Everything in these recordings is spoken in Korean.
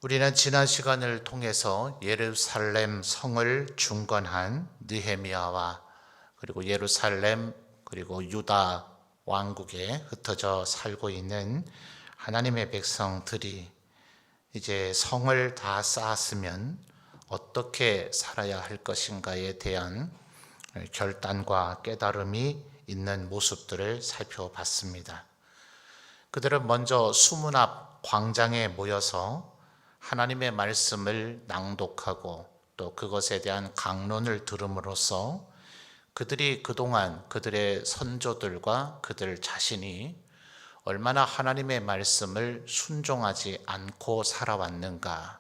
우리는 지난 시간을 통해서 예루살렘 성을 중건한 느헤미야와 그리고 예루살렘 그리고 유다 왕국에 흩어져 살고 있는 하나님의 백성들이 이제 성을 다 쌓았으면 어떻게 살아야 할 것인가에 대한 결단과 깨달음이 있는 모습들을 살펴봤습니다. 그들은 먼저 수문 앞 광장에 모여서 하나님의 말씀을 낭독하고 또 그것에 대한 강론을 들음으로써 그들이 그동안 그들의 선조들과 그들 자신이 얼마나 하나님의 말씀을 순종하지 않고 살아왔는가.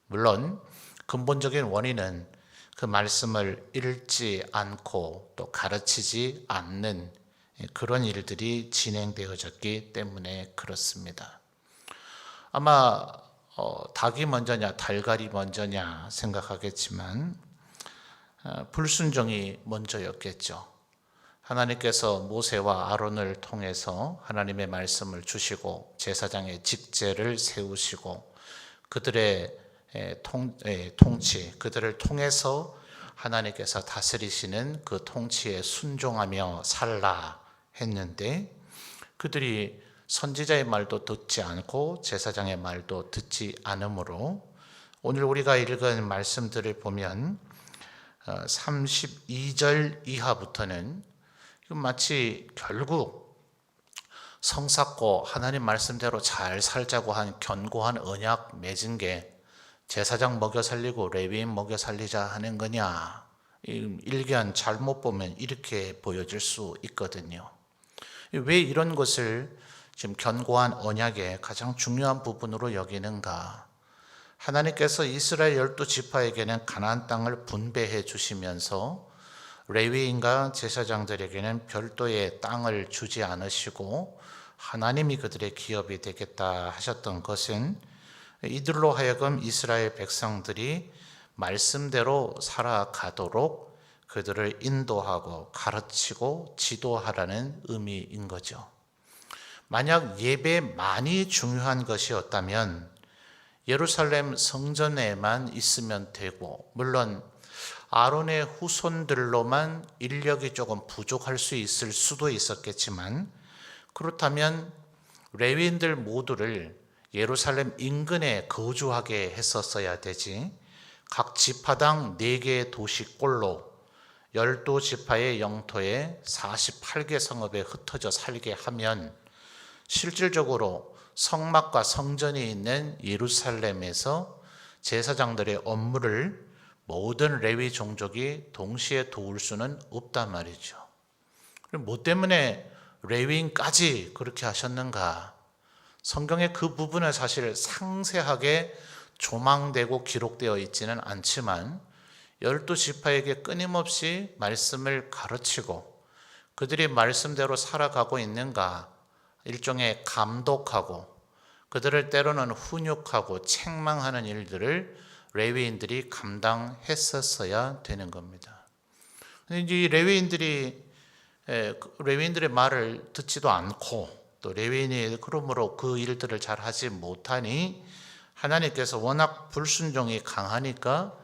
물론 근본적인 원인은 그 말씀을 읽지 않고 또 가르치지 않는 그런 일들이 진행되어졌기 때문에 그렇습니다. 아마 닭이 먼저냐 달걀이 먼저냐 생각하겠지만 불순종이 먼저였겠죠. 하나님께서 모세와 아론을 통해서 하나님의 말씀을 주시고 제사장의 직제를 세우시고 그들의 통치, 그들을 통해서 하나님께서 다스리시는 그 통치에 순종하며 살라 했는데 그들이 선지자의 말도 듣지 않고 제사장의 말도 듣지 않으므로 오늘 우리가 읽은 말씀들을 보면 32절 이하부터는 마치 결국 성 쌓고 하나님 말씀대로 잘 살자고 한 견고한 언약 맺은 게 제사장 먹여 살리고 레위인 먹여 살리자 하는 거냐, 일견 잘못 보면 이렇게 보여질 수 있거든요. 왜 이런 것을 지금 견고한 언약의 가장 중요한 부분으로 여기는가? 하나님께서 이스라엘 12지파에게는 가나안 땅을 분배해 주시면서 레위인과 제사장들에게는 별도의 땅을 주지 않으시고 하나님이 그들의 기업이 되겠다 하셨던 것은 이들로 하여금 이스라엘 백성들이 말씀대로 살아가도록 그들을 인도하고 가르치고 지도하라는 의미인 거죠. 만약 예배만이 중요한 것이었다면 예루살렘 성전에만 있으면 되고, 물론 아론의 후손들로만 인력이 조금 부족할 수 있을 수도 있었겠지만, 그렇다면 레위인들 모두를 예루살렘 인근에 거주하게 했었어야 되지, 각 지파당 4개의 도시꼴로 12지파의 영토에 48개 성읍에 흩어져 살게 하면 실질적으로 성막과 성전이 있는 예루살렘에서 제사장들의 업무를 모든 레위 종족이 동시에 도울 수는 없단 말이죠. 뭐 때문에 레위인까지 그렇게 하셨는가? 성경에 그 부분은 사실 상세하게 조망되고 기록되어 있지는 않지만 12지파에게 끊임없이 말씀을 가르치고 그들이 말씀대로 살아가고 있는가 일종의 감독하고 그들을 때로는 훈육하고 책망하는 일들을 레위인들이 감당했었어야 되는 겁니다. 이 레위인들의 말을 듣지도 않고 또 레위인이 그러므로 그 일들을 잘 하지 못하니 하나님께서 워낙 불순종이 강하니까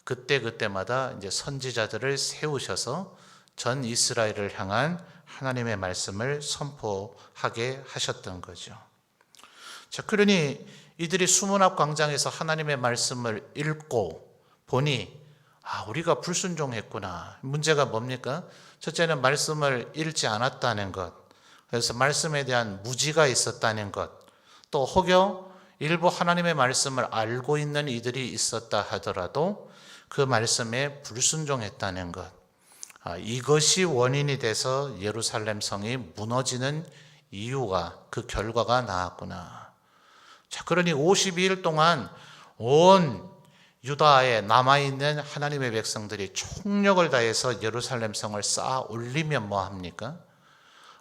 그때마다 이제 선지자들을 세우셔서 전 이스라엘을 향한 하나님의 말씀을 선포하게 하셨던 거죠. 자, 그러니 이들이 수문 앞 광장에서 하나님의 말씀을 읽고 보니 우리가 불순종했구나. 문제가 뭡니까? 첫째는 말씀을 읽지 않았다는 것. 그래서 말씀에 대한 무지가 있었다는 것. 또 혹여 일부 하나님의 말씀을 알고 있는 이들이 있었다 하더라도 그 말씀에 불순종했다는 것. 이것이 원인이 돼서 예루살렘 성이 무너지는 이유가 그 결과가 나왔구나. 자, 그러니 52일 동안 온 유다에 남아있는 하나님의 백성들이 총력을 다해서 예루살렘 성을 쌓아 올리면 뭐합니까?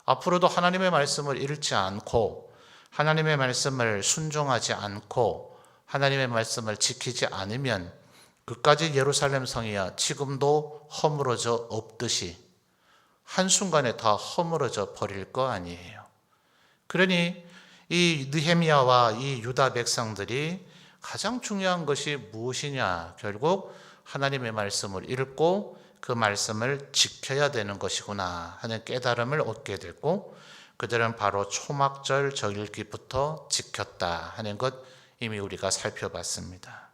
앞으로도 하나님의 말씀을 읽지 않고 하나님의 말씀을 순종하지 않고 하나님의 말씀을 지키지 않으면 그까지 예루살렘 성이야 지금도 허물어져 없듯이 한순간에 다 허물어져 버릴 거 아니에요. 그러니 이 느헤미야와 이 유다 백성들이 가장 중요한 것이 무엇이냐? 결국 하나님의 말씀을 읽고 그 말씀을 지켜야 되는 것이구나 하는 깨달음을 얻게 됐고, 그들은 바로 초막절 절기부터 지켰다 하는 것 이미 우리가 살펴봤습니다.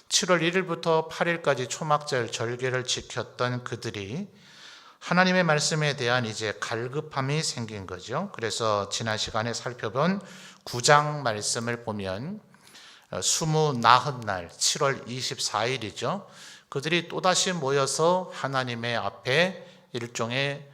7월 1일부터 8일까지 초막절 절기를 지켰던 그들이 하나님의 말씀에 대한 이제 갈급함이 생긴 거죠. 그래서 지난 시간에 살펴본 9장 말씀을 보면 29날 7월 24일이죠. 그들이 또다시 모여서 하나님의 앞에 일종의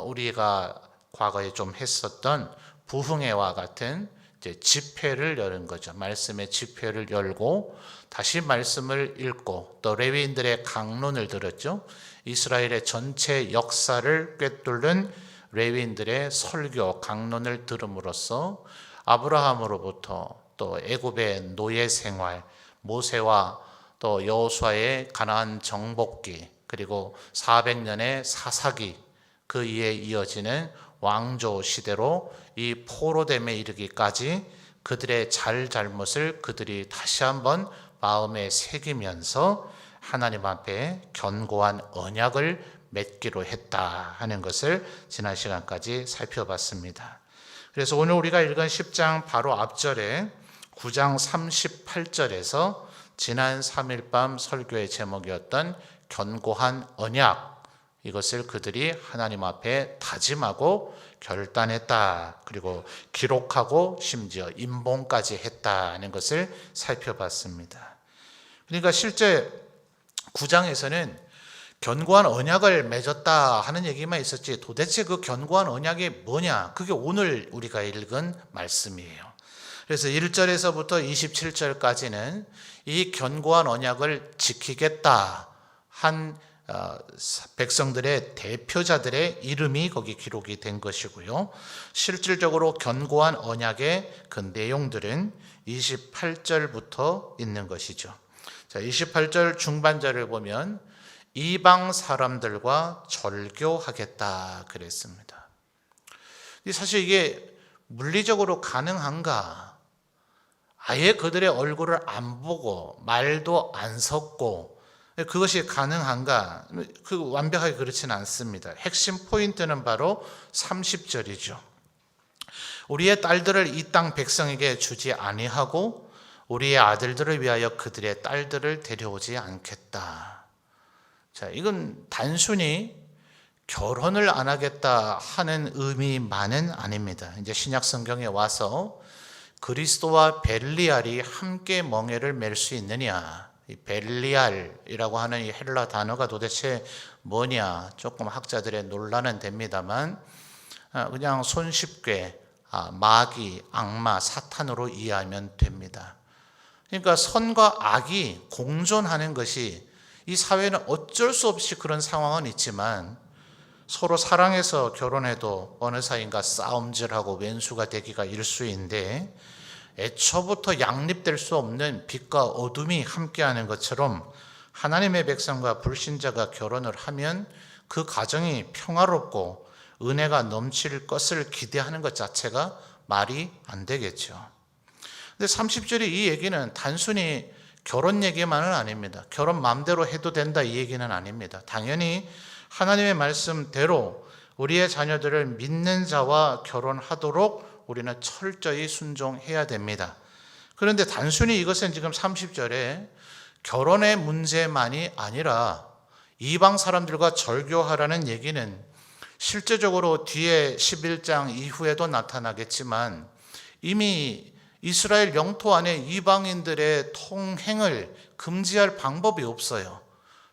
우리가 과거에 좀 했었던 부흥회와 같은 이제 집회를 여는 거죠. 말씀의 집회를 열고 다시 말씀을 읽고 또 레위인들의 강론을 들었죠. 이스라엘의 전체 역사를 꿰뚫는 레위인들의 설교, 강론을 들음으로써 아브라함으로부터 또 애굽의 노예 생활, 모세와 또 여호수아의 가나안 정복기, 그리고 400년의 사사기, 그 이에 이어지는 왕조 시대로 이 포로됨에 이르기까지 그들의 잘못을 그들이 다시 한번 마음에 새기면서 하나님 앞에 견고한 언약을 맺기로 했다 하는 것을 지난 시간까지 살펴봤습니다. 그래서 오늘 우리가 읽은 10장 바로 앞절에 9장 38절에서 지난 3일 밤 설교의 제목이었던 견고한 언약, 이것을 그들이 하나님 앞에 다짐하고 결단했다, 그리고 기록하고 심지어 임봉까지 했다는 것을 살펴봤습니다. 그러니까 실제 9장에서는 견고한 언약을 맺었다 하는 얘기만 있었지 도대체 그 견고한 언약이 뭐냐, 그게 오늘 우리가 읽은 말씀이에요. 그래서 1절에서부터 27절까지는 이 견고한 언약을 지키겠다 한 백성들의 대표자들의 이름이 거기 기록이 된 것이고요. 실질적으로 견고한 언약의 그 내용들은 28절부터 있는 것이죠. 자, 28절 중반절을 보면 이방 사람들과 절교하겠다 그랬습니다. 사실 이게 물리적으로 가능한가? 아예 그들의 얼굴을 안 보고 말도 안 섞고 그것이 가능한가? 그 완벽하게 그렇지는 않습니다. 핵심 포인트는 바로 30절이죠. 우리의 딸들을 이 땅 백성에게 주지 아니하고 우리의 아들들을 위하여 그들의 딸들을 데려오지 않겠다. 자, 이건 단순히 결혼을 안 하겠다 하는 의미만은 아닙니다. 이제 신약 성경에 와서 그리스도와 벨리알이 함께 멍에를 맬 수 있느냐, 이 벨리알이라고 하는 이 헬라 단어가 도대체 뭐냐, 조금 학자들의 논란은 됩니다만 그냥 손쉽게 마귀, 악마, 사탄으로 이해하면 됩니다. 그러니까 선과 악이 공존하는 것이, 이 사회는 어쩔 수 없이 그런 상황은 있지만 서로 사랑해서 결혼해도 어느 사이인가 싸움질하고 왼수가 되기가 일수인데, 애초부터 양립될 수 없는 빛과 어둠이 함께하는 것처럼 하나님의 백성과 불신자가 결혼을 하면 그 가정이 평화롭고 은혜가 넘칠 것을 기대하는 것 자체가 말이 안 되겠죠. 근데 30절의 이 얘기는 단순히 결혼 얘기만은 아닙니다. 결혼 마음대로 해도 된다 이 얘기는 아닙니다. 당연히 하나님의 말씀대로 우리의 자녀들을 믿는 자와 결혼하도록 우리는 철저히 순종해야 됩니다. 그런데 단순히 이것은 지금 30절에 결혼의 문제만이 아니라 이방 사람들과 절교하라는 얘기는 실제적으로 뒤에 11장 이후에도 나타나겠지만 이미 이스라엘 영토 안에 이방인들의 통행을 금지할 방법이 없어요.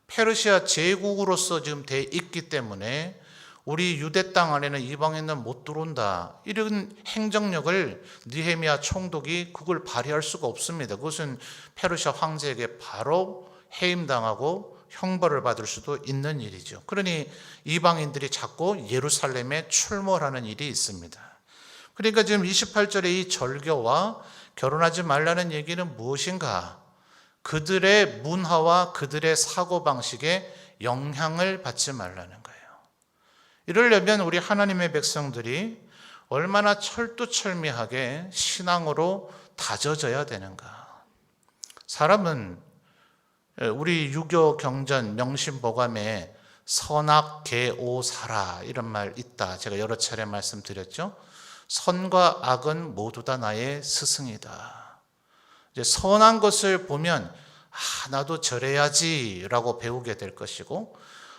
페르시아 제국으로서 지금 돼 있기 때문에 우리 유대 땅 안에는 이방인은 못 들어온다, 이런 행정력을 느헤미야 총독이 그걸 발휘할 수가 없습니다. 그것은 페르시아 황제에게 바로 해임당하고 형벌을 받을 수도 있는 일이죠. 그러니 이방인들이 자꾸 예루살렘에 출몰하는 일이 있습니다. 그러니까 지금 28절에 이 절교와 결혼하지 말라는 얘기는 무엇인가? 그들의 문화와 그들의 사고방식에 영향을 받지 말라는 거예요. 이러려면 우리 하나님의 백성들이 얼마나 철두철미하게 신앙으로 다져져야 되는가? 사람은 우리 유교 경전 명심보감에 선악계오사라 이런 말 있다. 제가 여러 차례 말씀드렸죠. 선과 악은 모두 다 나의 스승이다. 이제 선한 것을 보면 나도 저래야지라고 배우게 될 것이고,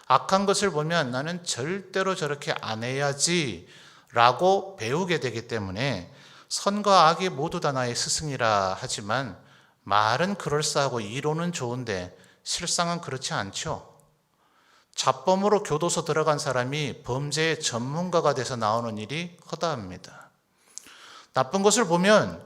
악한 것을 보면 나는 절대로 저렇게 안 해야지라고 배우게 되기 때문에 선과 악이 모두 다 나의 스승이라 하지만 말은 그럴싸하고 이론은 좋은데 실상은 그렇지 않죠. 잡범으로 교도소 들어간 사람이 범죄의 전문가가 돼서 나오는 일이 허다합니다. 나쁜 것을 보면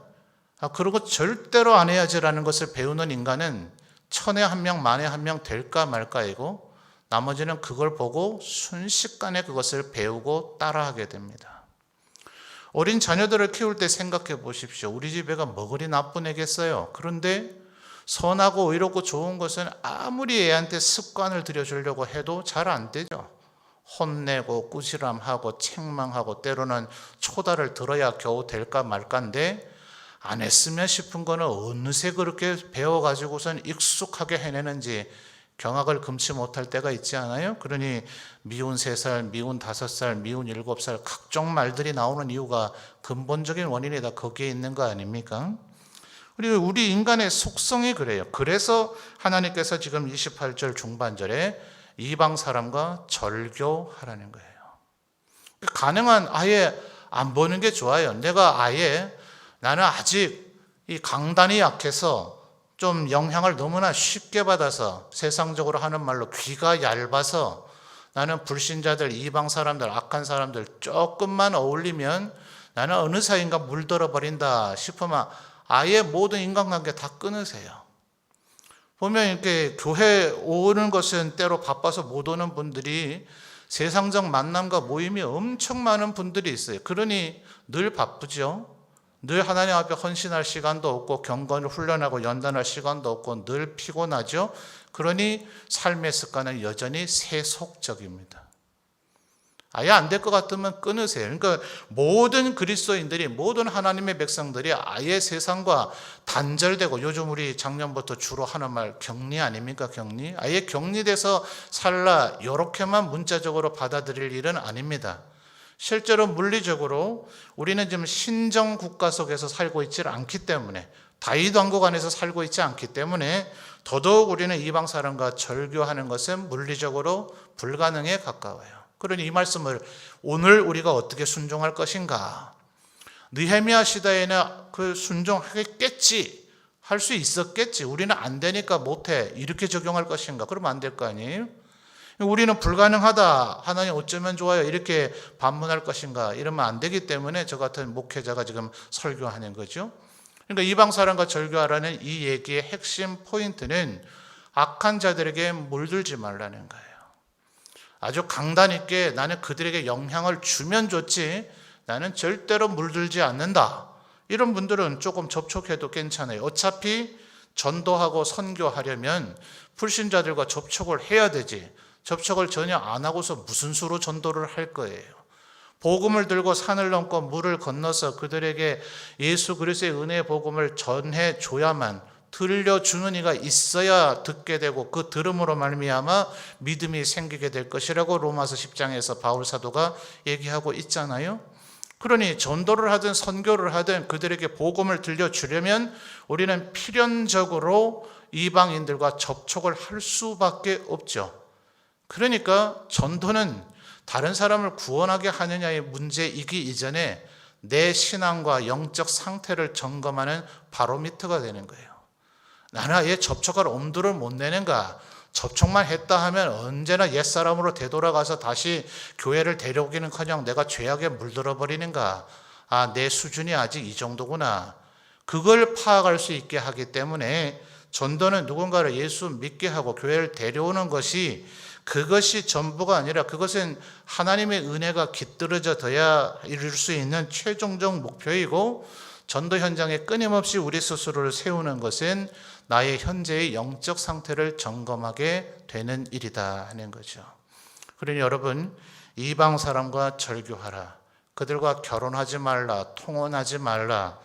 그런 거 절대로 안 해야지라는 것을 배우는 인간은 천에 한 명, 만에 한 명 될까 말까이고, 나머지는 그걸 보고 순식간에 그것을 배우고 따라하게 됩니다. 어린 자녀들을 키울 때 생각해 보십시오. 우리 집 애가 뭐 그리 나쁜 애겠어요. 그런데 선하고 의롭고 좋은 것은 아무리 애한테 습관을 들여주려고 해도 잘 안 되죠. 혼내고 꾸지람하고 책망하고 때로는 초다를 들어야 겨우 될까 말까인데, 안 했으면 싶은 거는 어느새 그렇게 배워가지고선 익숙하게 해내는지 경악을 금치 못할 때가 있지 않아요? 그러니 미운 3살, 미운 5살, 미운 7살 각종 말들이 나오는 이유가 근본적인 원인이 다 거기에 있는 거 아닙니까? 그리고 우리 인간의 속성이 그래요. 그래서 하나님께서 지금 28절 중반절에 이방 사람과 절교하라는 거예요. 가능한 아예 안 보는 게 좋아요. 나는 아직 이 강단이 약해서 좀 영향을 너무나 쉽게 받아서 세상적으로 하는 말로 귀가 얇아서 나는 불신자들, 이방 사람들, 악한 사람들 조금만 어울리면 나는 어느 사이인가 물들어 버린다 싶으면 아예 모든 인간관계 다 끊으세요. 보면 이렇게 교회 오는 것은 때로 바빠서 못 오는 분들이 세상적 만남과 모임이 엄청 많은 분들이 있어요. 그러니 늘 바쁘죠. 늘 하나님 앞에 헌신할 시간도 없고 경건을 훈련하고 연단할 시간도 없고 늘 피곤하죠. 그러니 삶의 습관은 여전히 세속적입니다. 아예 안 될 것 같으면 끊으세요. 그러니까 모든 그리스도인들이, 모든 하나님의 백성들이 아예 세상과 단절되고, 요즘 우리 작년부터 주로 하는 말 격리 아닙니까? 격리. 아예 격리돼서 살라 이렇게만 문자적으로 받아들일 일은 아닙니다. 실제로 물리적으로 우리는 지금 신정 국가 속에서 살고 있지 않기 때문에, 다윗 왕국 안에서 살고 있지 않기 때문에 더더욱 우리는 이방 사람과 절교하는 것은 물리적으로 불가능에 가까워요. 그러니 이 말씀을 오늘 우리가 어떻게 순종할 것인가? 느헤미야 시대에는 그 순종하겠지, 할 수 있었겠지, 우리는 안 되니까 못해, 이렇게 적용할 것인가? 그러면 안 될 거 아니에요? 우리는 불가능하다, 하나님 어쩌면 좋아요, 이렇게 반문할 것인가? 이러면 안 되기 때문에 저 같은 목회자가 지금 설교하는 거죠. 그러니까 이방 사람과 절교하라는 이 얘기의 핵심 포인트는 악한 자들에게 물들지 말라는 거예요. 아주 강단 있게 나는 그들에게 영향을 주면 좋지 나는 절대로 물들지 않는다. 이런 분들은 조금 접촉해도 괜찮아요. 어차피 전도하고 선교하려면 불신자들과 접촉을 해야 되지, 접촉을 전혀 안 하고서 무슨 수로 전도를 할 거예요. 복음을 들고 산을 넘고 물을 건너서 그들에게 예수 그리스도의 은혜의 복음을 전해줘야만, 들려주는 이가 있어야 듣게 되고 그 들음으로 말미암아 믿음이 생기게 될 것이라고 로마서 10장에서 바울 사도가 얘기하고 있잖아요. 그러니 전도를 하든 선교를 하든 그들에게 복음을 들려주려면 우리는 필연적으로 이방인들과 접촉을 할 수밖에 없죠. 그러니까 전도는 다른 사람을 구원하게 하느냐의 문제이기 이전에 내 신앙과 영적 상태를 점검하는 바로미터가 되는 거예요. 나는 아예 접촉할 엄두를 못 내는가? 접촉만 했다 하면 언제나 옛사람으로 되돌아가서 다시 교회를 데려오기는커녕 내가 죄악에 물들어 버리는가? 내 수준이 아직 이 정도구나. 그걸 파악할 수 있게 하기 때문에 전도는 누군가를 예수 믿게 하고 교회를 데려오는 것이, 그것이 전부가 아니라 그것은 하나님의 은혜가 깃들어져 둬야 이룰 수 있는 최종적 목표이고, 전도 현장에 끊임없이 우리 스스로를 세우는 것은 나의 현재의 영적 상태를 점검하게 되는 일이다 하는 거죠. 그러니 여러분, 이방 사람과 절교하라, 그들과 결혼하지 말라, 통혼하지 말라,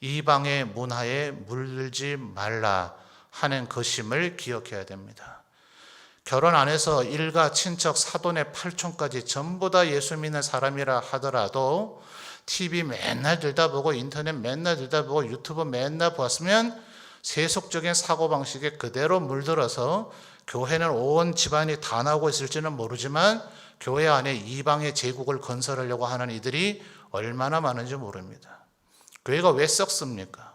이방의 문화에 물들지 말라 하는 것임을 기억해야 됩니다. 결혼 안 해서 일가, 친척, 사돈의 팔촌까지 전부 다 예수 믿는 사람이라 하더라도 TV 맨날 들다보고 인터넷 맨날 들다보고 유튜브 맨날 보았으면 세속적인 사고방식에 그대로 물들어서 교회는 온 집안이 다 나오고 있을지는 모르지만 교회 안에 이방의 제국을 건설하려고 하는 이들이 얼마나 많은지 모릅니다. 교회가 왜 썩습니까?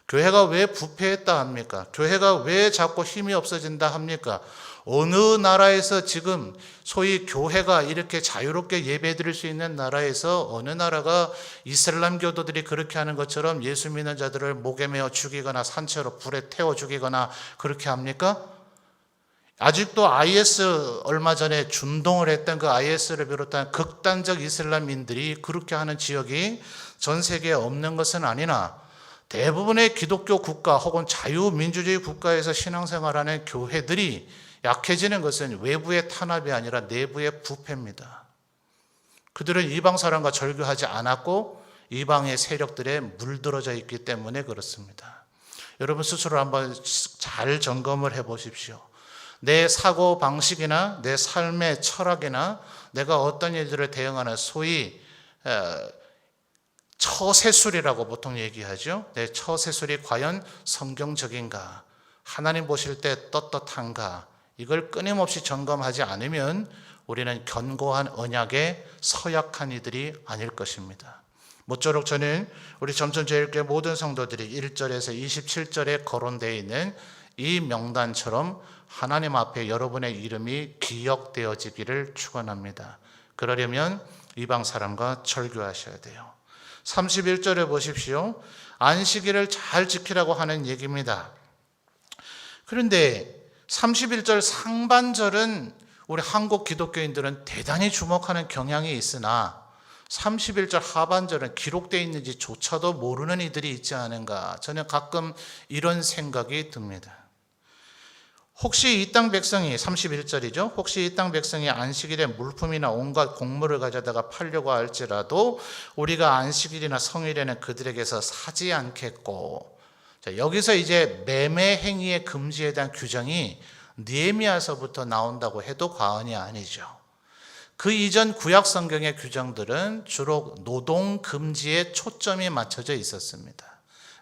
교회가 왜 부패했다 합니까? 교회가 왜 자꾸 힘이 없어진다 합니까? 어느 나라에서 지금 소위 교회가 이렇게 자유롭게 예배드릴 수 있는 나라에서 어느 나라가 이슬람 교도들이 그렇게 하는 것처럼 예수 믿는 자들을 목에 메어 죽이거나 산채로 불에 태워 죽이거나 그렇게 합니까? 아직도 IS 얼마 전에 준동을 했던 그 IS를 비롯한 극단적 이슬람인들이 그렇게 하는 지역이 전 세계에 없는 것은 아니나 대부분의 기독교 국가 혹은 자유민주주의 국가에서 신앙생활하는 교회들이 약해지는 것은 외부의 탄압이 아니라 내부의 부패입니다. 그들은 이방 사람과 절교하지 않았고 이방의 세력들에 물들어져 있기 때문에 그렇습니다. 여러분 스스로 한번 잘 점검을 해보십시오. 내 사고 방식이나 내 삶의 철학이나 내가 어떤 일들을 대응하는 소위 처세술이라고 보통 얘기하죠. 내 처세술이 과연 성경적인가? 하나님 보실 때 떳떳한가? 이걸 끊임없이 점검하지 않으면 우리는 견고한 언약에 서약한 이들이 아닐 것입니다. 모쪼록 저는 우리 점천제일교회 모든 성도들이 1절에서 27절에 거론되어 있는 이 명단처럼 하나님 앞에 여러분의 이름이 기억되어지기를 축원합니다. 그러려면 이방 사람과 절교하셔야 돼요. 31절에 보십시오. 안식일을 잘 지키라고 하는 얘기입니다. 그런데 31절 상반절은 우리 한국 기독교인들은 대단히 주목하는 경향이 있으나 31절 하반절은 기록되어 있는지조차도 모르는 이들이 있지 않은가. 저는 가끔 이런 생각이 듭니다. 혹시 이 땅 백성이 31절이죠. 혹시 이 땅 백성이 안식일에 물품이나 온갖 곡물을 가져다가 팔려고 할지라도 우리가 안식일이나 성일에는 그들에게서 사지 않겠고, 자, 여기서 이제 매매 행위의 금지에 대한 규정이 느헤미야서부터 나온다고 해도 과언이 아니죠. 그 이전 구약 성경의 규정들은 주로 노동 금지에 초점이 맞춰져 있었습니다.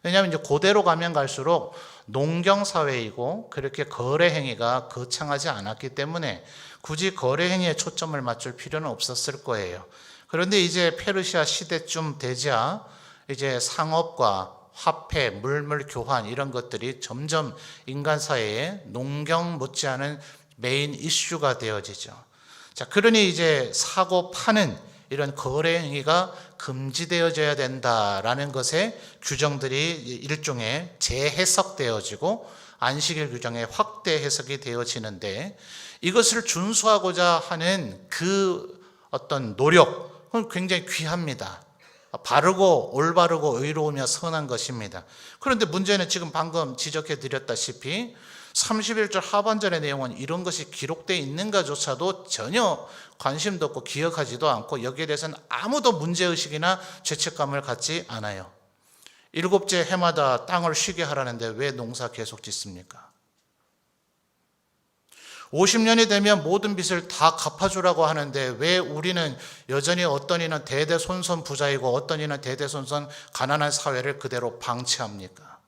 왜냐하면 이제 고대로 가면 갈수록 농경 사회이고 그렇게 거래 행위가 거창하지 않았기 때문에 굳이 거래 행위에 초점을 맞출 필요는 없었을 거예요. 그런데 이제 페르시아 시대쯤 되자 이제 상업과 화폐, 물물 교환 이런 것들이 점점 인간 사회에 농경 못지않은 메인 이슈가 되어지죠. 자, 그러니 이제 사고 파는 이런 거래 행위가 금지되어져야 된다라는 것에 규정들이 일종의 재해석되어지고 안식일 규정의 확대 해석이 되어지는데 이것을 준수하고자 하는 그 어떤 노력은 굉장히 귀합니다. 바르고 올바르고 의로우며 선한 것입니다. 그런데 문제는 지금 방금 지적해 드렸다시피 31절 하반절의 내용은 이런 것이 기록되어 있는가조차도 전혀 관심도 없고 기억하지도 않고 여기에 대해서는 아무도 문제의식이나 죄책감을 갖지 않아요. 일곱째 해마다 땅을 쉬게 하라는데 왜 농사 계속 짓습니까? 50년이 되면 모든 빚을 다 갚아주라고 하는데 왜 우리는 여전히 어떤 이는 대대손손 부자이고 어떤 이는 대대손손 가난한 사회를 그대로 방치합니까?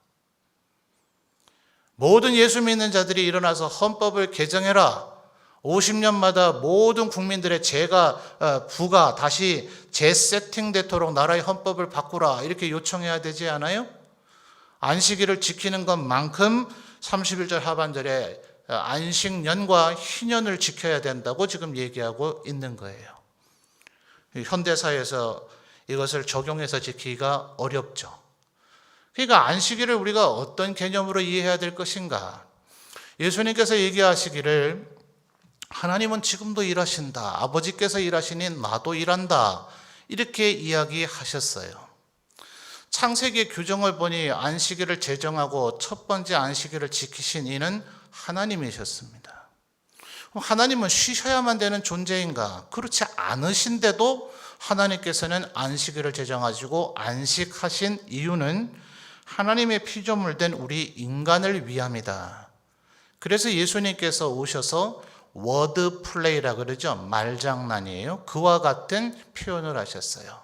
모든 예수 믿는 자들이 일어나서 헌법을 개정해라. 50년마다 모든 국민들의 죄가 부가 다시 재세팅되도록 나라의 헌법을 바꾸라. 이렇게 요청해야 되지 않아요? 안식일을 지키는 것만큼 31절 하반절에 안식년과 희년을 지켜야 된다고 지금 얘기하고 있는 거예요. 현대사회에서 이것을 적용해서 지키기가 어렵죠. 그러니까 안식일을 우리가 어떤 개념으로 이해해야 될 것인가? 예수님께서 얘기하시기를 하나님은 지금도 일하신다. 아버지께서 일하시니 나도 일한다. 이렇게 이야기하셨어요. 창세기 규정을 보니 안식일을 제정하고 첫 번째 안식일을 지키신 이는 하나님이셨습니다. 하나님은 쉬셔야만 되는 존재인가? 그렇지 않으신데도 하나님께서는 안식일을 제정하시고 안식하신 이유는 하나님의 피조물 된 우리 인간을 위함이다. 그래서 예수님께서 오셔서 워드 플레이라 그러죠. 말장난이에요. 그와 같은 표현을 하셨어요.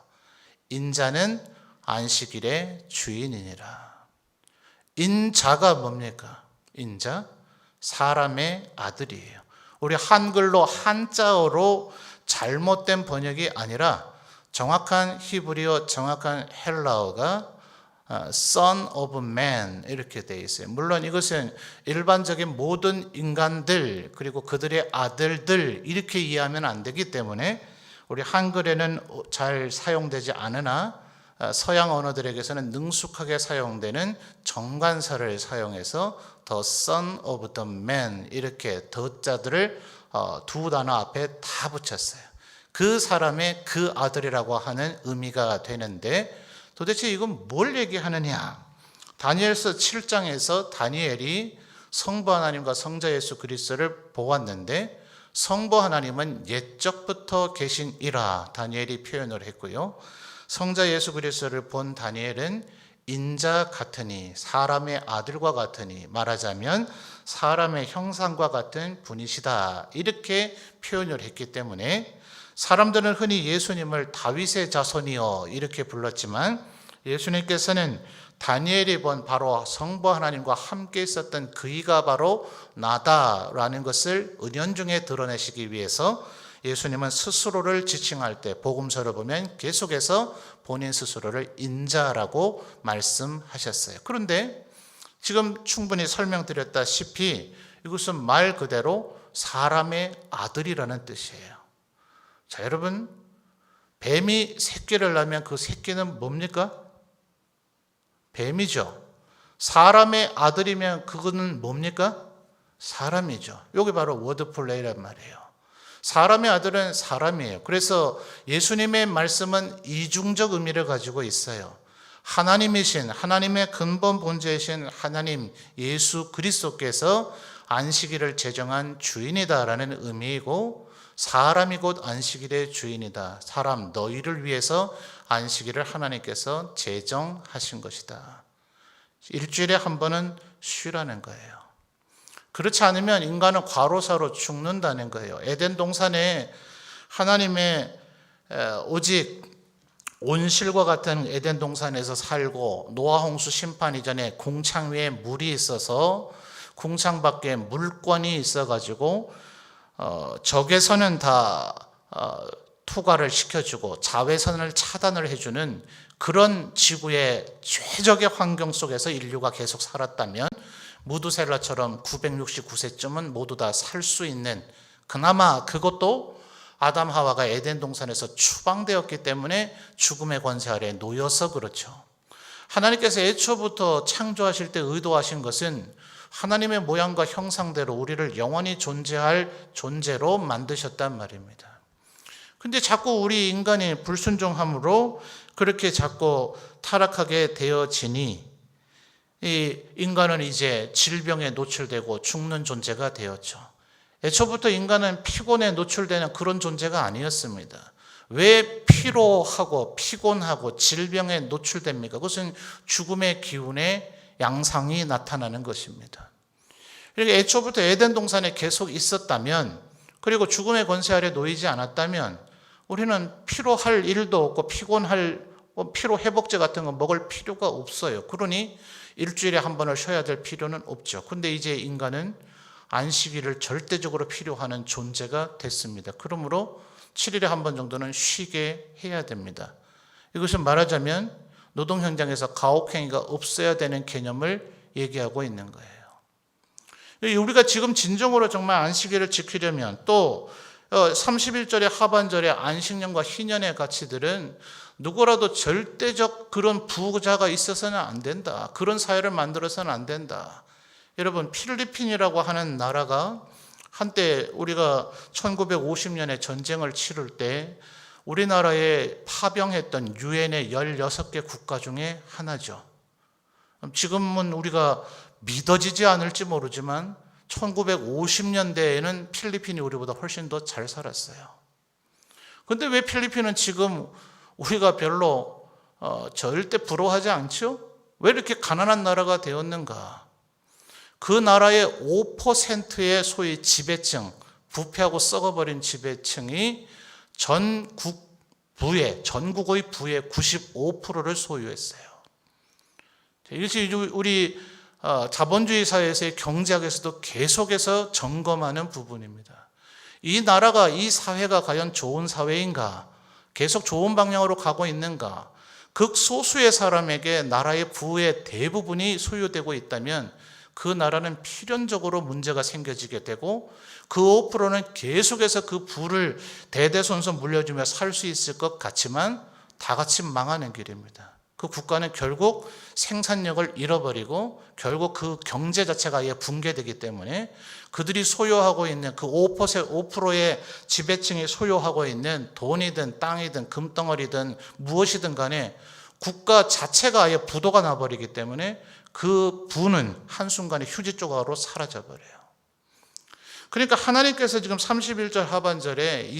인자는 안식일의 주인이니라. 인자가 뭡니까? 인자? 사람의 아들이에요. 우리 한글로 한자어로 잘못된 번역이 아니라 정확한 히브리어, 정확한 헬라어가 Son of Man 이렇게 되어 있어요. 물론 이것은 일반적인 모든 인간들 그리고 그들의 아들들 이렇게 이해하면 안 되기 때문에 우리 한글에는 잘 사용되지 않으나 서양 언어들에게서는 능숙하게 사용되는 정관사를 사용해서 The Son of the Man 이렇게 더자들을 두 단어 앞에 다 붙였어요. 그 사람의 그 아들이라고 하는 의미가 되는데 도대체 이건 뭘 얘기하느냐? 다니엘서 7장에서 다니엘이 성부 하나님과 성자 예수 그리스도를 보았는데 성부 하나님은 옛적부터 계신 이라 다니엘이 표현을 했고요. 성자 예수 그리스도를 본 다니엘은 인자 같으니 사람의 아들과 같으니 말하자면 사람의 형상과 같은 분이시다 이렇게 표현을 했기 때문에 사람들은 흔히 예수님을 다윗의 자손이여 이렇게 불렀지만 예수님께서는 다니엘이 본 바로 성부 하나님과 함께 있었던 그이가 바로 나다라는 것을 은연중에 드러내시기 위해서 예수님은 스스로를 지칭할 때 복음서를 보면 계속해서 본인 스스로를 인자라고 말씀하셨어요. 그런데 지금 충분히 설명드렸다시피 이것은 말 그대로 사람의 아들이라는 뜻이에요. 자, 여러분, 뱀이 새끼를 낳으면 그 새끼는 뭡니까? 뱀이죠. 사람의 아들이면 그거는 뭡니까? 사람이죠. 여기 바로 워드플레이란 말이에요. 사람의 아들은 사람이에요. 그래서 예수님의 말씀은 이중적 의미를 가지고 있어요. 하나님이신 하나님의 근본 본체이신 하나님 예수 그리스도께서 안식일을 제정한 주인이다라는 의미이고 사람이 곧 안식일의 주인이다. 사람 너희를 위해서 안식일을 하나님께서 제정하신 것이다. 일주일에 한 번은 쉬라는 거예요. 그렇지 않으면 인간은 과로사로 죽는다는 거예요. 에덴 동산에 하나님의 오직 온실과 같은 에덴 동산에서 살고 노아 홍수 심판 이전에 궁창 위에 물이 있어서 궁창 밖에 물권이 있어가지고 적외선은 다 투과를 시켜주고 자외선을 차단을 해주는 그런 지구의 최적의 환경 속에서 인류가 계속 살았다면 무두셀라처럼 969세쯤은 모두 다 살 수 있는 그나마 그것도 아담 하와가 에덴 동산에서 추방되었기 때문에 죽음의 권세 아래 놓여서 그렇죠. 하나님께서 애초부터 창조하실 때 의도하신 것은 하나님의 모양과 형상대로 우리를 영원히 존재할 존재로 만드셨단 말입니다. 근데 자꾸 우리 인간이 불순종함으로 그렇게 자꾸 타락하게 되어지니 이 인간은 이제 질병에 노출되고 죽는 존재가 되었죠. 애초부터 인간은 피곤에 노출되는 그런 존재가 아니었습니다. 왜 피로하고 피곤하고 질병에 노출됩니까? 그것은 죽음의 기운의 양상이 나타나는 것입니다. 그러니까 애초부터 에덴 동산에 계속 있었다면 그리고 죽음의 권세 아래 놓이지 않았다면 우리는 피로할 일도 없고 피곤할 피로 회복제 같은 거 먹을 필요가 없어요. 그러니 일주일에 한 번을 쉬어야 될 필요는 없죠. 근데 이제 인간은 안식일을 절대적으로 필요하는 존재가 됐습니다. 그러므로 7일에 한 번 정도는 쉬게 해야 됩니다. 이것은 말하자면 노동 현장에서 가혹행위가 없어야 되는 개념을 얘기하고 있는 거예요. 우리가 지금 진정으로 정말 안식일을 지키려면 또 31절의 하반절의 안식년과 희년의 가치들은 누구라도 절대적 그런 부자가 있어서는 안 된다. 그런 사회를 만들어서는 안 된다. 여러분, 필리핀이라고 하는 나라가 한때 우리가 1950년에 전쟁을 치를 때 우리나라에 파병했던 유엔의 16개 국가 중에 하나죠. 지금은 우리가 믿어지지 않을지 모르지만 1950년대에는 필리핀이 우리보다 훨씬 더 잘 살았어요. 그런데 왜 필리핀은 지금 우리가 별로 절대 부러워하지 않죠? 왜 이렇게 가난한 나라가 되었는가? 그 나라의 5%의 소위 지배층, 부패하고 썩어버린 지배층이 전국의 부의 95%를 소유했어요. 이것이 우리 자본주의 사회에서의 경제학에서도 계속해서 점검하는 부분입니다. 이 나라가, 이 사회가 과연 좋은 사회인가? 계속 좋은 방향으로 가고 있는가? 극소수의 사람에게 나라의 부의 대부분이 소유되고 있다면 그 나라는 필연적으로 문제가 생겨지게 되고 그 5%는 계속해서 그 부를 대대손손 물려주며 살 수 있을 것 같지만 다 같이 망하는 길입니다. 그 국가는 결국 생산력을 잃어버리고 결국 그 경제 자체가 아예 붕괴되기 때문에 그들이 소유하고 있는 그 5%의 지배층이 소유하고 있는 돈이든 땅이든 금덩어리든 무엇이든 간에 국가 자체가 아예 부도가 나버리기 때문에 그 부는 한순간에 휴지 조각으로 사라져버려요. 그러니까 하나님께서 지금 31절 하반절에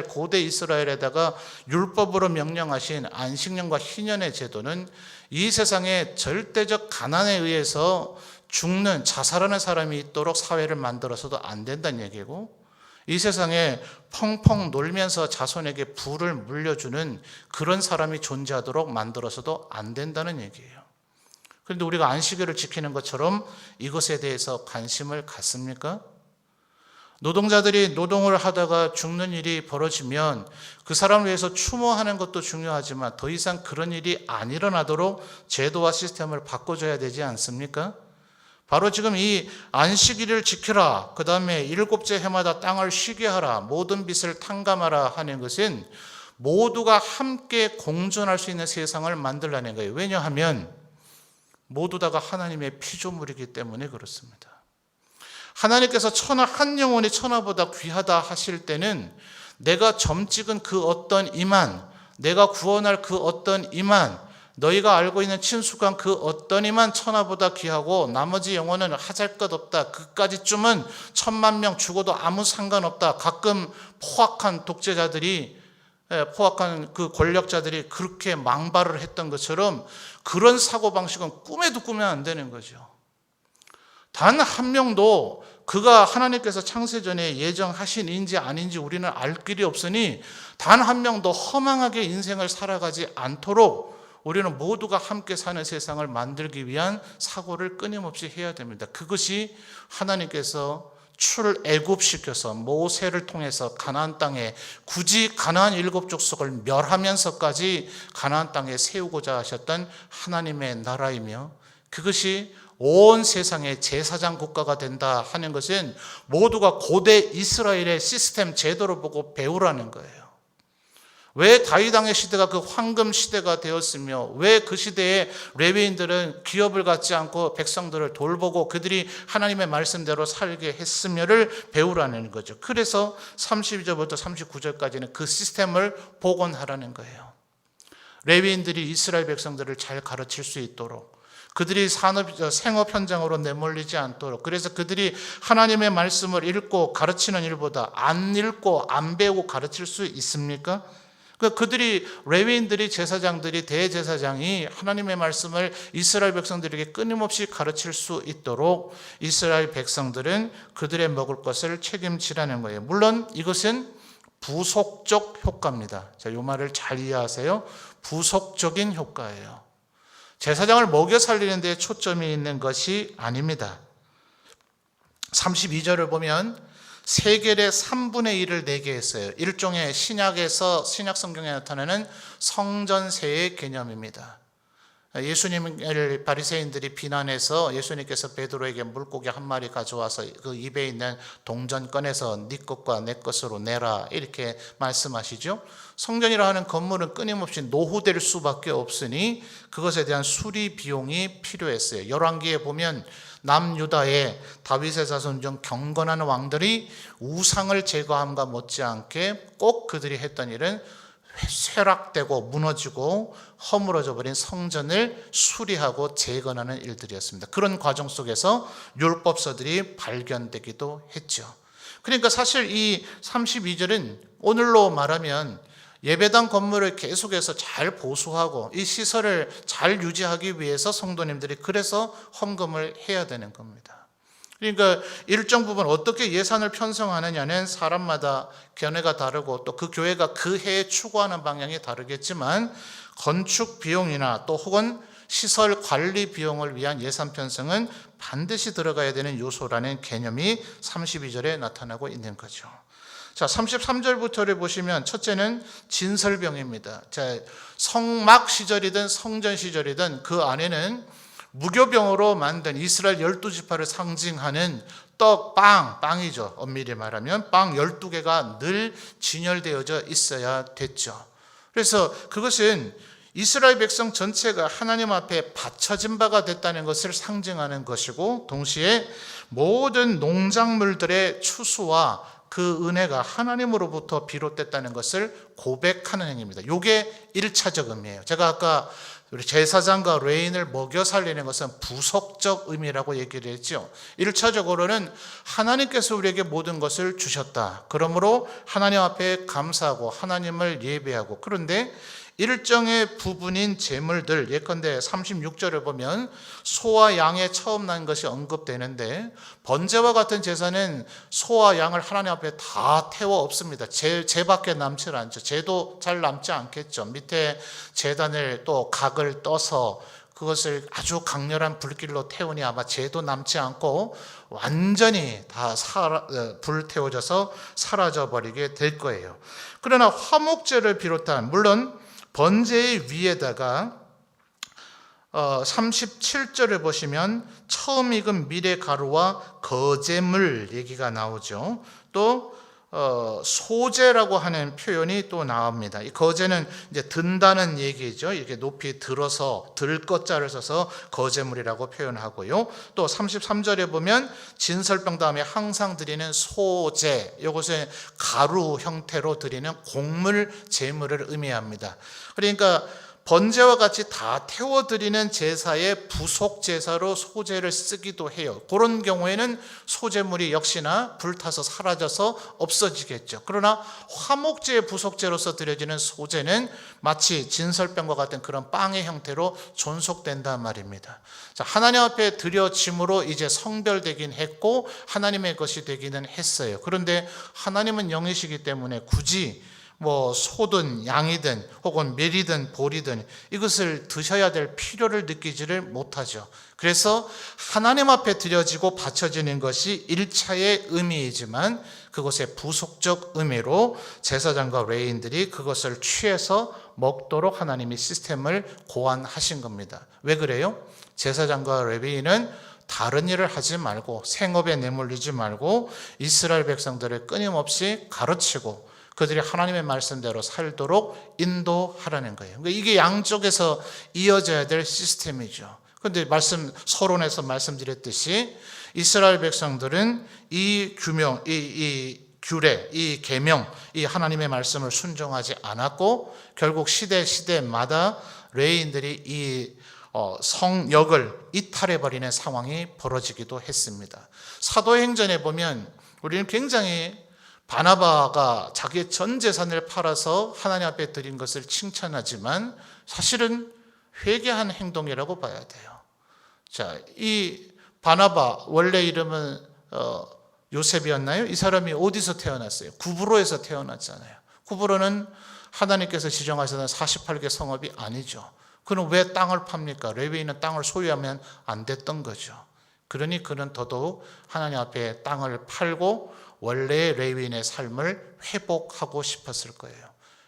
고대 이스라엘에다가 율법으로 명령하신 안식년과 희년의 제도는 이 세상에 절대적 가난에 의해서 죽는, 자살하는 사람이 있도록 사회를 만들어서도 안 된다는 얘기고, 이 세상에 펑펑 놀면서 자손에게 부를 물려주는 그런 사람이 존재하도록 만들어서도 안 된다는 얘기예요. 그런데 우리가 안식일을 지키는 것처럼 이것에 대해서 관심을 갖습니까? 노동자들이 노동을 하다가 죽는 일이 벌어지면 그 사람을 위해서 추모하는 것도 중요하지만 더 이상 그런 일이 안 일어나도록 제도와 시스템을 바꿔줘야 되지 않습니까? 바로 지금 이 안식일을 지키라, 그 다음에 7째 해마다 땅을 쉬게 하라, 모든 빚을 탕감하라 하는 것은 모두가 함께 공존할 수 있는 세상을 만들라는 거예요. 왜냐하면 모두 다가 하나님의 피조물이기 때문에 그렇습니다. 하나님께서 천하 한 영혼이 천하보다 귀하다 하실 때는 내가 점찍은 그 어떤 이만, 내가 구원할 그 어떤 이만, 너희가 알고 있는 친숙한 그 어떤 이만 천하보다 귀하고 나머지 영혼은 하잘 것 없다. 그까지쯤은 1000만 명 죽어도 아무 상관없다. 가끔 포악한 독재자들이, 포악한 그 권력자들이 그렇게 망발을 했던 것처럼 그런 사고방식은 꿈에도 꾸면 안 되는 거죠. 단 한 명도 그가 하나님께서 창세전에 예정하신 인지 아닌지 우리는 알 길이 없으니 단 한 명도 허망하게 인생을 살아가지 않도록 우리는 모두가 함께 사는 세상을 만들기 위한 사고를 끊임없이 해야 됩니다. 그것이 하나님께서 출애굽시켜서 모세를 통해서 가나안 땅에 굳이 가나안 7족속을 멸하면서까지 가나안 땅에 세우고자 하셨던 하나님의 나라이며, 그것이 온 세상의 제사장 국가가 된다 하는 것은 모두가 고대 이스라엘의 시스템 제도를 보고 배우라는 거예요. 왜 다윗 왕의 시대가 그 황금 시대가 되었으며 왜 그 시대에 레위인들은 기업을 갖지 않고 백성들을 돌보고 그들이 하나님의 말씀대로 살게 했으며를 배우라는 거죠. 그래서 32절부터 39절까지는 그 시스템을 복원하라는 거예요. 레위인들이 이스라엘 백성들을 잘 가르칠 수 있도록, 그들이 생업 현장으로 내몰리지 않도록, 그래서 그들이 하나님의 말씀을 읽고 가르치는 일보다 안 읽고 안 배우고 가르칠 수 있습니까? 그들이, 레위인들이, 제사장들이, 대제사장이 하나님의 말씀을 이스라엘 백성들에게 끊임없이 가르칠 수 있도록 이스라엘 백성들은 그들의 먹을 것을 책임지라는 거예요. 물론 이것은 부속적 효과입니다. 자, 이 말을 잘 이해하세요. 부속적인 효과예요. 제사장을 먹여 살리는 데 초점이 있는 것이 아닙니다. 32절을 보면 세겔의 3분의 1을 내게 했어요. 일종의 신약 성경에 나타나는 성전세의 개념입니다. 예수님을 바리새인들이 비난해서 예수님께서 베드로에게 물고기 한 마리 가져와서 그 입에 있는 동전 꺼내서 네 것과 내 것으로 내라 이렇게 말씀하시죠. 성전이라 하는 건물은 끊임없이 노후될 수밖에 없으니 그것에 대한 수리 비용이 필요했어요. 열왕기에 보면 남유다의 다윗의 자손 중 경건한 왕들이 우상을 제거함과 못지않게 꼭 그들이 했던 일은 쇠락되고 무너지고 허물어져 버린 성전을 수리하고 재건하는 일들이었습니다. 그런 과정 속에서 율법서들이 발견되기도 했죠. 그러니까 사실 이 32절은 오늘로 말하면 예배당 건물을 계속해서 잘 보수하고 이 시설을 잘 유지하기 위해서 성도님들이 그래서 헌금을 해야 되는 겁니다. 그러니까 일정 부분 어떻게 예산을 편성하느냐는 사람마다 견해가 다르고 또 그 교회가 그 해에 추구하는 방향이 다르겠지만 건축 비용이나 또 혹은 시설 관리 비용을 위한 예산 편성은 반드시 들어가야 되는 요소라는 개념이 32절에 나타나고 있는 거죠. 자, 33절부터를 보시면 첫째는 진설병입니다. 자, 성막 시절이든 성전 시절이든 그 안에는 무교병으로 만든 이스라엘 12지파를 상징하는 빵이죠. 엄밀히 말하면 빵 12개가 늘 진열되어져 있어야 됐죠. 그래서 그것은 이스라엘 백성 전체가 하나님 앞에 바쳐진 바가 됐다는 것을 상징하는 것이고 동시에 모든 농작물들의 추수와 그 은혜가 하나님으로부터 비롯됐다는 것을 고백하는 행위입니다. 이게 1차적 의미예요. 제가 아까 우리 제사장과 레인을 먹여 살리는 것은 부속적 의미라고 얘기를 했죠. 1차적으로는 하나님께서 우리에게 모든 것을 주셨다. 그러므로 하나님 앞에 감사하고 하나님을 예배하고, 그런데 일정의 부분인 제물들, 예컨대 36절을 보면 소와 양의 처음 난 것이 언급되는데 번제와 같은 제사는 소와 양을 하나님 앞에 다 태워 없습니다. 제밖에 남지 않죠. 제도 잘 남지 않겠죠. 밑에 제단을 또 각을 떠서 그것을 아주 강렬한 불길로 태우니 아마 제도 남지 않고 완전히 다 불태워져서 사라져버리게 될 거예요. 그러나 화목제를 비롯한, 물론 번제의 위에다가 37절을 보시면 처음 익은 밀의 가루와 거제물 얘기가 나오죠. 또 소제라고 하는 표현이 또 나옵니다. 이 거제는 이제 든다는 얘기죠. 이렇게 높이 들어서 들 것자를 써서 거제물이라고 표현하고요. 또 33절에 보면 진설병 다음에 항상 드리는 소제, 이것은 가루 형태로 드리는 곡물 제물을 의미합니다. 그러니까 번제와 같이 다 태워드리는 제사의 부속 제사로 소제를 쓰기도 해요. 그런 경우에는 소제물이 역시나 불타서 사라져서 없어지겠죠. 그러나 화목제의 부속제로서 드려지는 소제는 마치 진설병과 같은 그런 빵의 형태로 존속된단 말입니다. 자, 하나님 앞에 드려짐으로 이제 성별되긴 했고 하나님의 것이 되기는 했어요. 그런데 하나님은 영이시기 때문에 굳이 소든 양이든 혹은 밀이든 보리든 이것을 드셔야 될 필요를 느끼지를 못하죠. 그래서 하나님 앞에 드려지고 바쳐지는 것이 1차의 의미이지만 그것의 부속적 의미로 제사장과 레위인들이 그것을 취해서 먹도록 하나님이 시스템을 고안하신 겁니다. 왜 그래요? 제사장과 레위인은 다른 일을 하지 말고 생업에 내몰리지 말고 이스라엘 백성들을 끊임없이 가르치고 그들이 하나님의 말씀대로 살도록 인도하라는 거예요. 그러니까 이게 양쪽에서 이어져야 될 시스템이죠. 그런데 서론에서 말씀드렸듯이 이스라엘 백성들은 이 규명, 이 규례, 이 계명, 이 하나님의 말씀을 순종하지 않았고 결국 시대마다 레위인들이 이 성역을 이탈해버리는 상황이 벌어지기도 했습니다. 사도행전에 보면 우리는 굉장히 바나바가 자기의 전 재산을 팔아서 하나님 앞에 드린 것을 칭찬하지만 사실은 회개한 행동이라고 봐야 돼요. 자, 이 바나바 원래 이름은 요셉이었나요? 이 사람이 어디서 태어났어요? 구브로에서 태어났잖아요. 구브로는 하나님께서 지정하시는 48개 성읍이 아니죠. 그럼 왜 땅을 팝니까? 레위인은 땅을 소유하면 안 됐던 거죠. 그러니 그는 더더욱 하나님 앞에 땅을 팔고 원래의 레위인의 삶을 회복하고 싶었을 거예요.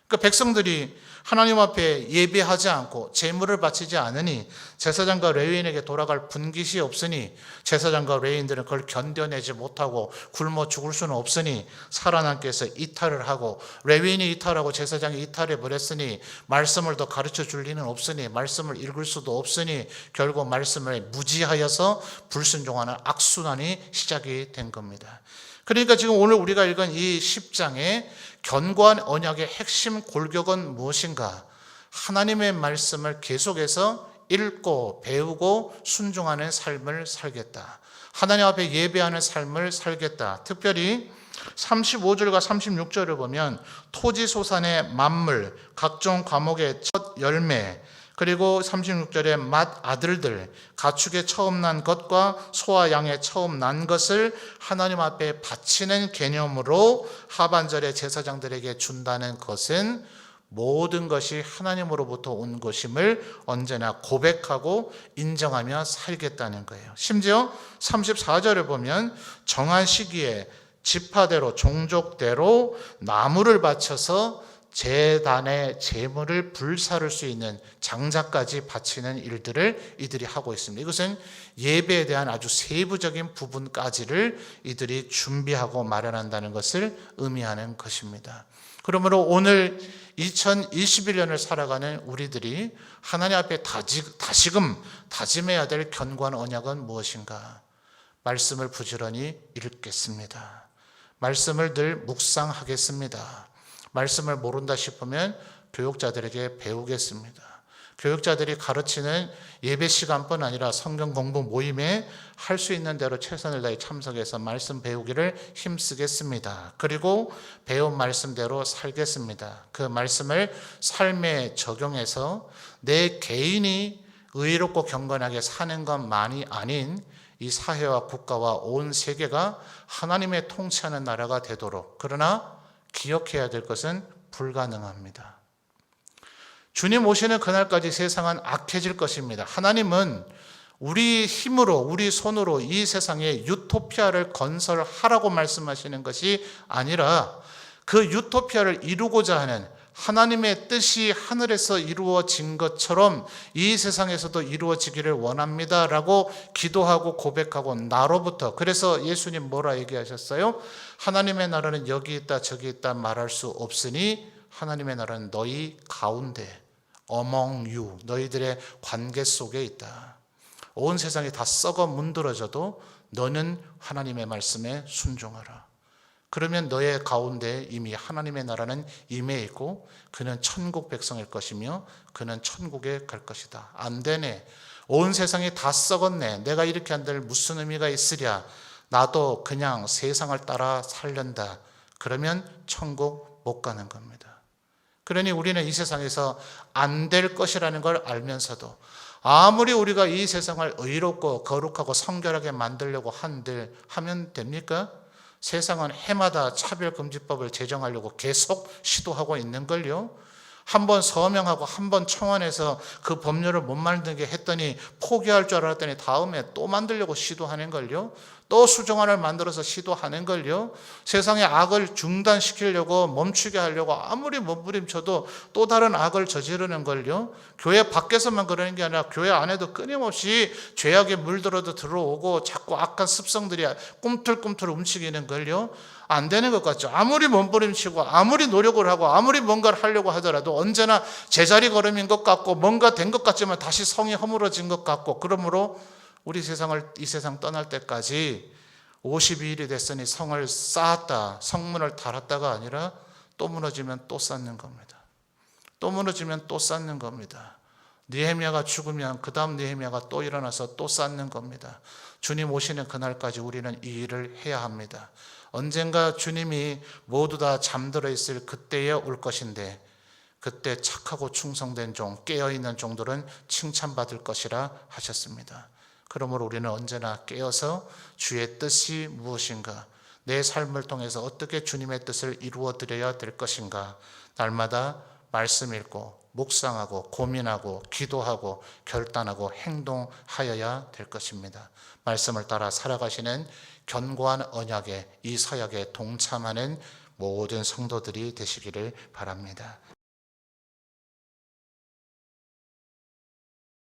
그러니까 백성들이 하나님 앞에 예배하지 않고 제물을 바치지 않으니 제사장과 레위인에게 돌아갈 분깃이 없으니 제사장과 레위인들은 그걸 견뎌내지 못하고 굶어 죽을 수는 없으니 살아남기 위해서 이탈을 하고 레위인이 이탈하고 제사장이 이탈해 버렸으니 말씀을 더 가르쳐 줄 리는 없으니 말씀을 읽을 수도 없으니 결국 말씀을 무지하여서 불순종하는 악순환이 시작이 된 겁니다. 그러니까 지금 오늘 우리가 읽은 이 10장의 견고한 언약의 핵심 골격은 무엇인가? 하나님의 말씀을 계속해서 읽고 배우고 순종하는 삶을 살겠다. 하나님 앞에 예배하는 삶을 살겠다. 특별히 35절과 36절을 보면 토지 소산의 만물, 각종 과목의 첫 열매, 그리고 36절에 맏 아들들, 가축의 처음 난 것과 소와 양의 처음 난 것을 하나님 앞에 바치는 개념으로 하반절에 제사장들에게 준다는 것은 모든 것이 하나님으로부터 온 것임을 언제나 고백하고 인정하며 살겠다는 거예요. 심지어 34절을 보면 정한 시기에 지파대로 종족대로 나무를 바쳐서 제단의 제물을 불사를 수 있는 장작까지 바치는 일들을 이들이 하고 있습니다. 이것은 예배에 대한 아주 세부적인 부분까지를 이들이 준비하고 마련한다는 것을 의미하는 것입니다. 그러므로 오늘 2021년을 살아가는 우리들이 하나님 앞에 다시금 다짐해야 될 견고한 언약은 무엇인가? 말씀을 부지런히 읽겠습니다. 말씀을 늘 묵상하겠습니다. 말씀을 모른다 싶으면 교육자들에게 배우겠습니다. 교육자들이 가르치는 예배 시간뿐 아니라 성경 공부 모임에 할 수 있는 대로 최선을 다해 참석해서 말씀 배우기를 힘쓰겠습니다. 그리고 배운 말씀대로 살겠습니다. 그 말씀을 삶에 적용해서 내 개인이 의롭고 경건하게 사는 것만이 아닌 이 사회와 국가와 온 세계가 하나님의 통치하는 나라가 되도록, 그러나 기억해야 될 것은 불가능합니다. 주님 오시는 그날까지 세상은 악해질 것입니다. 하나님은 우리 힘으로, 우리 손으로 이 세상에 유토피아를 건설하라고 말씀하시는 것이 아니라 그 유토피아를 이루고자 하는 하나님의 뜻이 하늘에서 이루어진 것처럼 이 세상에서도 이루어지기를 원합니다라고 기도하고 고백하고 나로부터, 그래서 예수님 뭐라 얘기하셨어요? 하나님의 나라는 여기 있다 저기 있다 말할 수 없으니 하나님의 나라는 너희 가운데, among you, 너희들의 관계 속에 있다. 온 세상이 다 썩어 문드러져도 너는 하나님의 말씀에 순종하라. 그러면 너의 가운데 이미 하나님의 나라는 임해 있고 그는 천국 백성일 것이며 그는 천국에 갈 것이다. 안 되네. 온 세상이 다 썩었네. 내가 이렇게 한들 무슨 의미가 있으랴. 나도 그냥 세상을 따라 살련다. 그러면 천국 못 가는 겁니다. 그러니 우리는 이 세상에서 안 될 것이라는 걸 알면서도 아무리 우리가 이 세상을 의롭고 거룩하고 성결하게 만들려고 하면 됩니까? 세상은 해마다 차별금지법을 제정하려고 계속 시도하고 있는 걸요. 한번 서명하고 한번 청원해서 그 법률을 못 만들게 했더니 포기할 줄 알았더니 다음에 또 만들려고 시도하는 걸요. 또 수정안을 만들어서 시도하는 걸요. 세상의 악을 중단시키려고 멈추게 하려고 아무리 몸부림쳐도 또 다른 악을 저지르는 걸요. 교회 밖에서만 그러는 게 아니라 교회 안에도 끊임없이 죄악에 물들어도 들어오고 자꾸 악한 습성들이 꿈틀꿈틀 움직이는 걸요. 안 되는 것 같죠. 아무리 몸부림치고 아무리 노력을 하고 아무리 뭔가를 하려고 하더라도 언제나 제자리 걸음인 것 같고 뭔가 된 것 같지만 다시 성이 허물어진 것 같고, 그러므로 우리 이 세상 떠날 때까지 52일이 됐으니 성을 쌓았다, 성문을 달았다가 아니라 또 무너지면 또 쌓는 겁니다. 또 무너지면 또 쌓는 겁니다. 느헤미야가 죽으면 그 다음 느헤미야가 또 일어나서 또 쌓는 겁니다. 주님 오시는 그날까지 우리는 이 일을 해야 합니다. 언젠가 주님이 모두 다 잠들어 있을 그때에 올 것인데 그때 착하고 충성된 종, 깨어있는 종들은 칭찬받을 것이라 하셨습니다. 그러므로 우리는 언제나 깨어서 주의 뜻이 무엇인가, 내 삶을 통해서 어떻게 주님의 뜻을 이루어 드려야 될 것인가, 날마다 말씀 읽고 묵상하고 고민하고 기도하고 결단하고 행동하여야 될 것입니다. 말씀을 따라 살아가시는 견고한 언약에, 이 서약에 동참하는 모든 성도들이 되시기를 바랍니다.